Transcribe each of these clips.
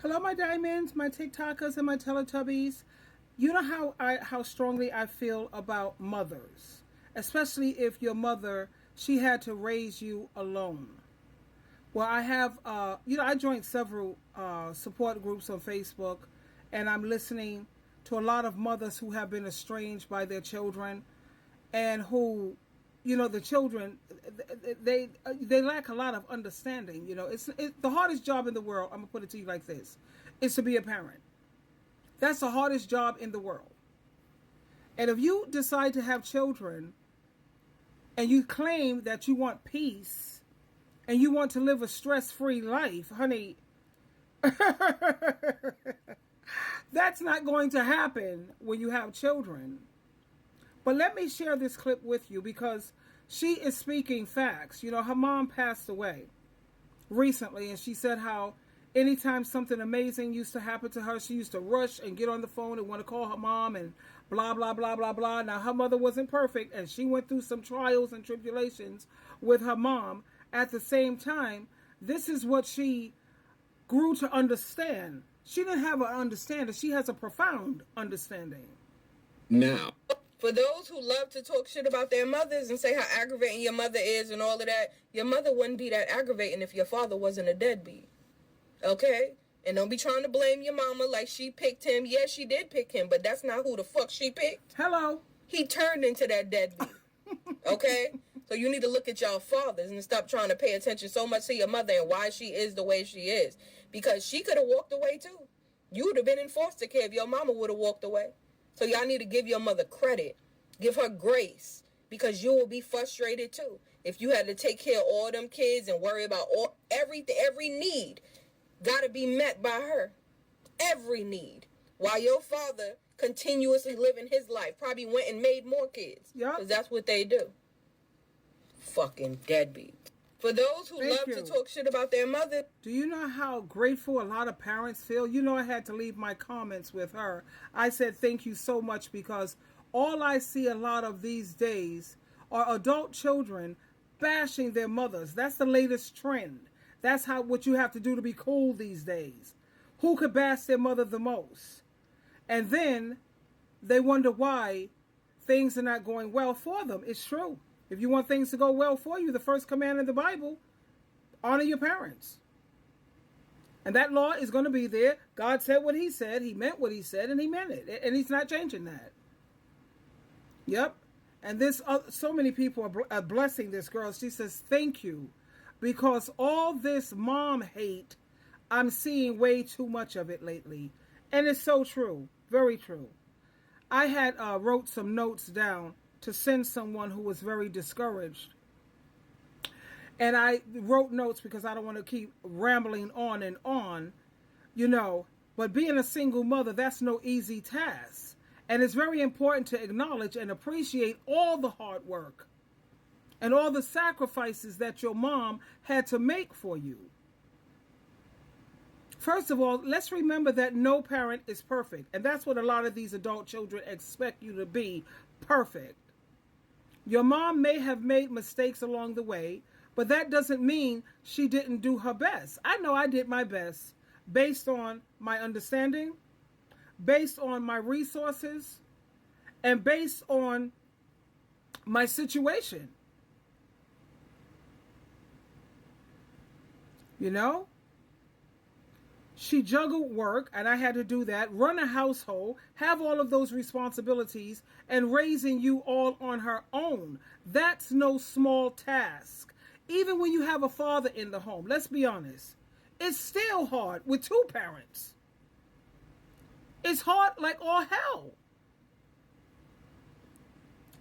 Hello, my diamonds, my TikTokers, and my Teletubbies. You know how strongly I feel about mothers, especially if your mother she had to raise you alone. Well, I have I joined several support groups on Facebook, and I'm listening to a lot of mothers who have been estranged by their children, and who, the children, they lack a lot of understanding. It's the hardest job in the world. I'm gonna put it to you like this: is to be a parent. That's the hardest job in the world. And if you decide to have children, and you claim that you want peace, and you want to live a stress-free life, honey, that's not going to happen when you have children. But let me share this clip with you because she is speaking facts. Her mom passed away recently, and she said how anytime something amazing used to happen to her, she used to rush and get on the phone and want to call her mom and blah, blah, blah, blah, blah. Now, her mother wasn't perfect, and she went through some trials and tribulations with her mom. At the same time, this is what she grew to understand. She didn't have an understanding. She has a profound understanding. Now, for those who love to talk shit about their mothers and say how aggravating your mother is and all of that, your mother wouldn't be that aggravating if your father wasn't a deadbeat. Okay? And don't be trying to blame your mama like she picked him. Yeah, she did pick him, but that's not who the fuck she picked. Hello. He turned into that deadbeat. Okay? So you need to look at y'all fathers and stop trying to pay attention so much to your mother and why she is the way she is. Because she could have walked away too. You would have been in foster care if your mama would have walked away. So y'all need to give your mother credit. Give her grace. Because you will be frustrated too. If you had to take care of all them kids and worry about every need gotta be met by her. Every need. While your father continuously living his life. Probably went and made more kids. Yeah. Because that's what they do. Fucking deadbeat. For those who love to talk shit about their mother. Do you know how grateful a lot of parents feel? I had to leave my comments with her. I said thank you so much because all I see a lot of these days are adult children bashing their mothers. That's the latest trend. That's what you have to do to be cool these days. Who could bash their mother the most? And then they wonder why things are not going well for them. It's true. If you want things to go well for you, the first command in the Bible, honor your parents. And that law is going to be there. God said what he said. He meant what he said, and he meant it. And he's not changing that. Yep. And so many people are blessing this girl. She says, thank you. Because all this mom hate, I'm seeing way too much of it lately. And it's so true. Very true. I had wrote some notes down to send someone who was very discouraged. And I wrote notes because I don't want to keep rambling on and on, But being a single mother, that's no easy task. And it's very important to acknowledge and appreciate all the hard work and all the sacrifices that your mom had to make for you. First of all, let's remember that no parent is perfect. And that's what a lot of these adult children expect you to be, perfect. Your mom may have made mistakes along the way, but that doesn't mean she didn't do her best. I know I did my best based on my understanding, based on my resources, and based on my situation. She juggled work, and I had to do that, run a household, have all of those responsibilities, and raising you all on her own. That's no small task. Even when you have a father in the home, let's be honest, it's still hard with two parents. It's hard like all hell.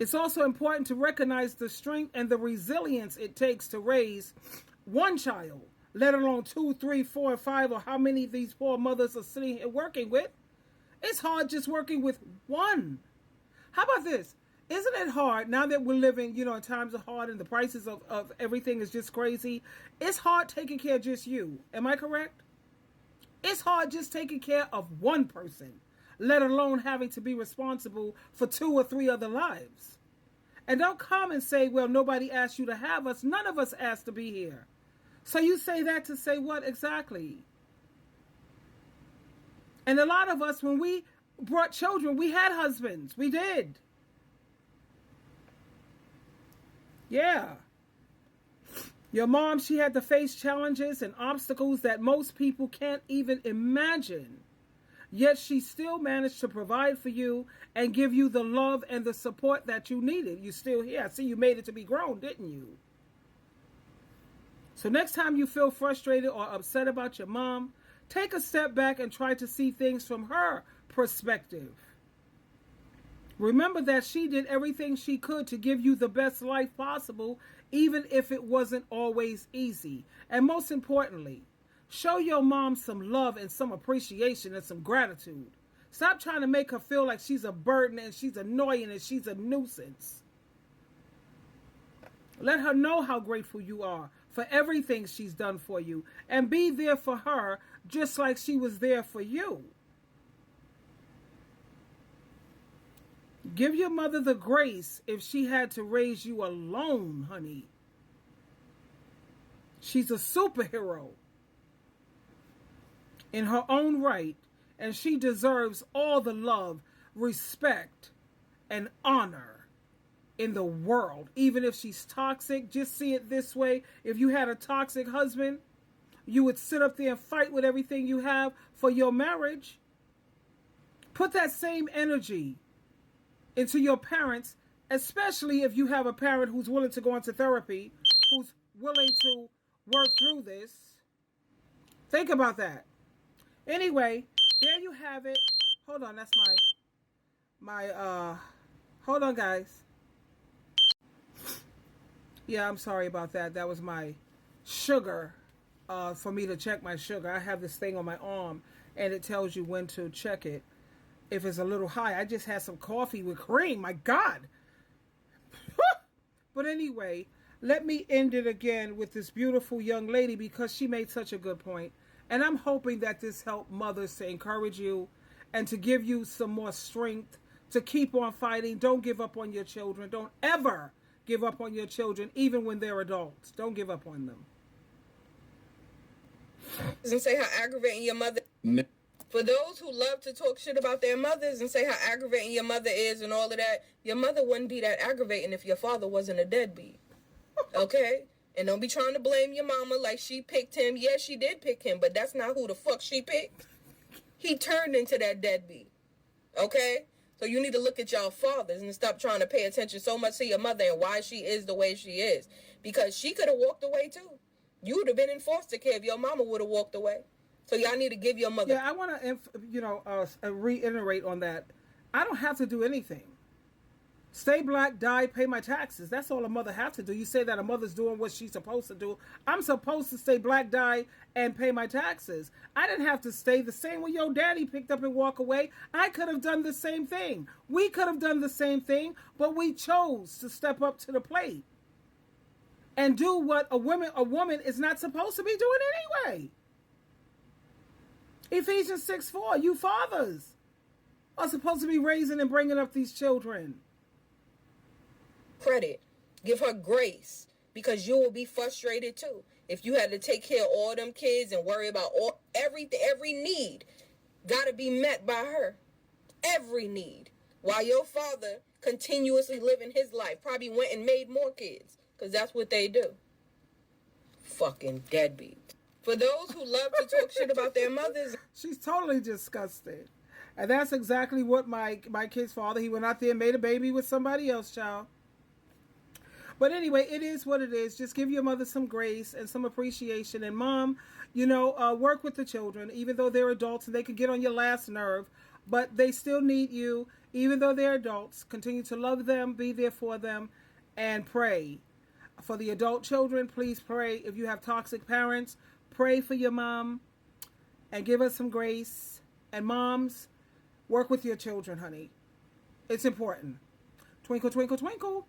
It's also important to recognize the strength and the resilience it takes to raise one child, let alone 2, 3, 4, and 5, or how many of these poor mothers are sitting here working with. It's hard just working with one. How about this? Isn't it hard now that we're living, in times of hard and the prices of everything is just crazy? It's hard taking care of just you. Am I correct? It's hard just taking care of one person, let alone having to be responsible for 2 or 3 other lives. And don't come and say, well, nobody asked you to have us. None of us asked to be here. So you say that to say what exactly? And a lot of us, when we brought children, we had husbands. We did. Yeah. Your mom, she had to face challenges and obstacles that most people can't even imagine. Yet she still managed to provide for you and give you the love and the support that you needed. You're still here. I see you made it to be grown, didn't you? So next time you feel frustrated or upset about your mom, take a step back and try to see things from her perspective. Remember that she did everything she could to give you the best life possible, even if it wasn't always easy. And most importantly, show your mom some love and some appreciation and some gratitude. Stop trying to make her feel like she's a burden and she's annoying and she's a nuisance. Let her know how grateful you are for everything she's done for you, and be there for her just like she was there for you. Give your mother the grace if she had to raise you alone, honey. She's a superhero in her own right, and she deserves all the love, respect, and honor in the world. Even if she's toxic, just see it this way. If you had a toxic husband, you would sit up there and fight with everything you have for your marriage. Put that same energy into your parents, especially if you have a parent who's willing to go into therapy, who's willing to work through this. Think about that. Anyway, there you have it. Hold on, that's hold on, guys. Yeah, I'm sorry about that. That was my sugar, for me to check my sugar. I have this thing on my arm, and it tells you when to check it. If it's a little high, I just had some coffee with cream. My God. But anyway, let me end it again with this beautiful young lady, because she made such a good point. And I'm hoping that this helped mothers to encourage you and to give you some more strength to keep on fighting. Don't give up on your children. Don't ever give up on your children, even when they're adults. Don't give up on them. And say how aggravating your mother. For those who love to talk shit about their mothers and say how aggravating your mother is and all of that, your mother wouldn't be that aggravating if your father wasn't a deadbeat. Okay? And don't be trying to blame your mama like she picked him. Yeah, she did pick him, but that's not who the fuck she picked. He turned into that deadbeat. Okay? So you need to look at y'all fathers and stop trying to pay attention so much to your mother and why she is the way she is. Because she could have walked away too. You would have been in foster care if your mama would have walked away. So y'all need to give your mother... Yeah, I want to, reiterate on that. I don't have to do anything. Stay black, die, pay my taxes. That's all a mother has to do. You say that a mother's doing what she's supposed to do. I'm supposed to stay black, die, and pay my taxes. I didn't have to stay the same when your daddy picked up and walk away. I could have done the same thing. We could have done the same thing, but we chose to step up to the plate and do what a woman is not supposed to be doing anyway. Ephesians 6:4, you fathers are supposed to be raising and bringing up these children. Credit. Give her grace, because you will be frustrated too. If you had to take care of all them kids and worry about everything, every need got to be met by her. Every need. While your father continuously living his life, probably went and made more kids, because that's what they do. Fucking deadbeat. For those who love to talk shit about their mothers. She's totally disgusted. And that's exactly what my kid's father, he went out there and made a baby with somebody else, child. But anyway, it is what it is. Just give your mother some grace and some appreciation. And mom, work with the children, even though they're adults and they can get on your last nerve. But they still need you, even though they're adults. Continue to love them, be there for them, and pray. For the adult children, please pray. If you have toxic parents, pray for your mom and give us some grace. And moms, work with your children, honey. It's important. Twinkle, twinkle, twinkle.